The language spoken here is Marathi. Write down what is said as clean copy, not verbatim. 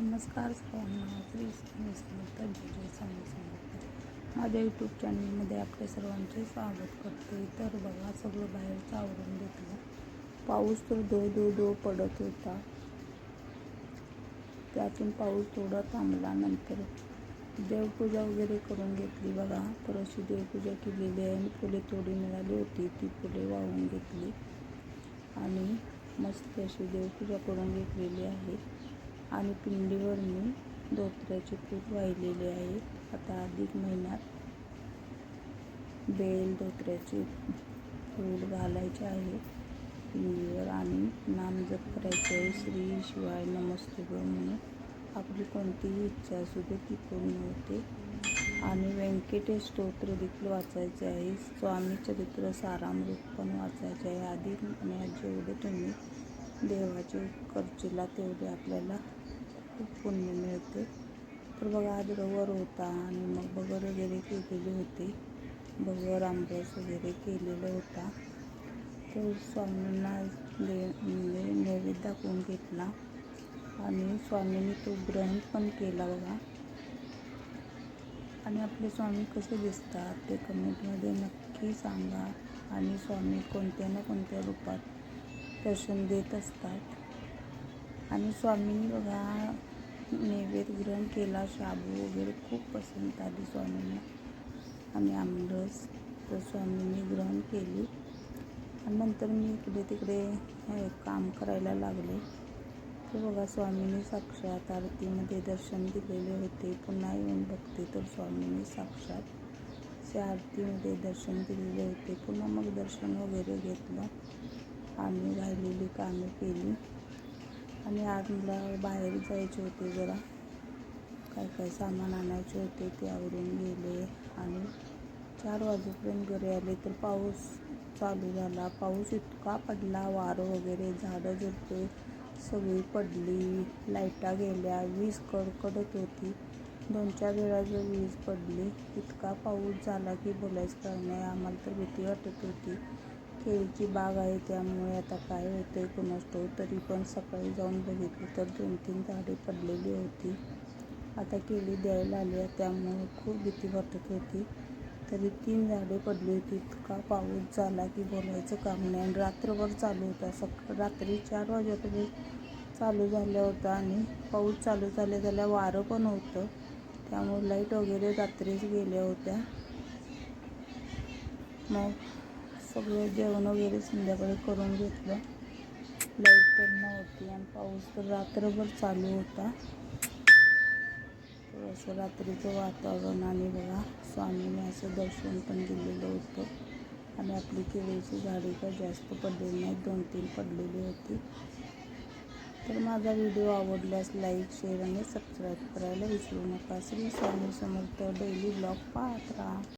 नमस्कार सर्वांना. श्री स्वामी समर्थ. जय स्वामी समर्थ. माझ्या यूट्यूब चॅनलमध्ये आपल्या सर्वांचे स्वागत करते. तर बघा, सगळं बाहेरचं आवरून घेतलं. पाऊस तर दो पडत होता. त्यातून पाऊस थोडा थांबला. नंतर देवपूजा वगैरे करून घेतली. बघा, तर अशी देवपूजा केलेली आहे. आणि फुले थोडी मिळाली होती, ती फुले वाहून घेतली आणि मस्त अशी देवपूजा करून घेतलेली आहे. आणि पिंडीवर मी धोत्र्याचे फूल वाहिलेले आहे. आता अधिक महिन्यात बेल धोत्र्याचे फूल घालायचे आहे पिंडीवर आणि नाम जप करायचे आहे. श्री शिवाय नमस्तुभ्यं म्हणून आपली कोणतीही इच्छा असू दे ती पूर्ण होते. आणि व्यंकटेश स्तोत्र देखील वाचायचे आहे. स्वामी चरित्र सारामृत पण वाचायचे आहे. अधिक महिन्यात जेवढे तुम्ही देवाचे करचिला तेवढे आपल्याला खूप पुण्य मिळते. तर बघा, आज रविवार होता आणि मग बगर वगैरे केलेले होते. बगर आंबरस वगैरे केलेला होता. तर स्वामींना म्हणजे नैवेद्य दाखवून घेतला आणि स्वामींनी तो ग्रहण पण केला बघा. आणि आपले स्वामी कसे दिसतात ते कमेंटमध्ये नक्की सांगा. आणि स्वामी कोणत्या ना कोणत्या रूपात दर्शन देत असतात. आणि स्वामींनी बघा नैवेद्य ग्रहण केला. शाबू वगैरे खूप पसंत आली स्वामींना आणि आमरस. तर स्वामींनी ग्रहण केली आणि नंतर मी इकडे तिकडे काम करायला लागले. तर बघा, स्वामींनी साक्षात आरतीमध्ये दर्शन दिलेले होते. पुन्हा येऊन बघते तर स्वामींनी साक्षात त्या आरतीमध्ये दर्शन दिलेले होते. पुन्हा मग दर्शन वगैरे घेतलं आणि राहिलेली कामे केली. आणि आज मला बाहेर जायचे होते, जरा काय सामान आणायचे होते, ते आवरून गेले. आणि 4 वाजेपर्यंत घरी आले तर पाऊस चालू झाला. पाऊस इतका पडला, वारं वगैरे, झाडं झुडपे सगळी पडली, लाईटा गेल्या, वीज कडकडत होती. 2-4 वेळा जर वीज पडली. इतका पाऊस झाला की बोलायचं काय नाही. आम्हाला तर भीती वाटत होती. केळीची बाग आहे, त्यामुळे आता काय होतंय कुणास ठाऊक. तरी पण सकाळी जाऊन बघितलं तर 2-3 झाडे पडलेली होती. आता केळी द्यायला आली, त्यामुळे खूप भीती वाटत होती. तरी 3 झाडे पडली होती. इतका पाऊस झाला की बोलायचं काम नाही. आणि रात्रभर चालू होता. रात्री 4 वाजेपर्यंत चालू झाला होता. आणि पाऊस चालू झाल्या वारं पण होतं, त्यामुळे लाईट वगैरे रात्रीच गेल्या होत्या. मग सगळं जेवण वगैरे संध्याकाळी करून घेतलं. लाईट पण नव्हती आणि पाऊस तर रात्रभर चालू होता. तर असं रात्रीचं वातावरण. आणि बघा, स्वामीने असं दर्शन पण दिलेलं होतं. आणि आपली केळीची झाडी काय जास्त पडलेली नाहीत, 2-3 पडलेली होती. तर माझा व्हिडिओ आवडल्यास लाईक, शेअर आणि सबस्क्राईब करायला विसरू नका. श्री स्वामी समर्थ. डेली ब्लॉग पाहत राहा.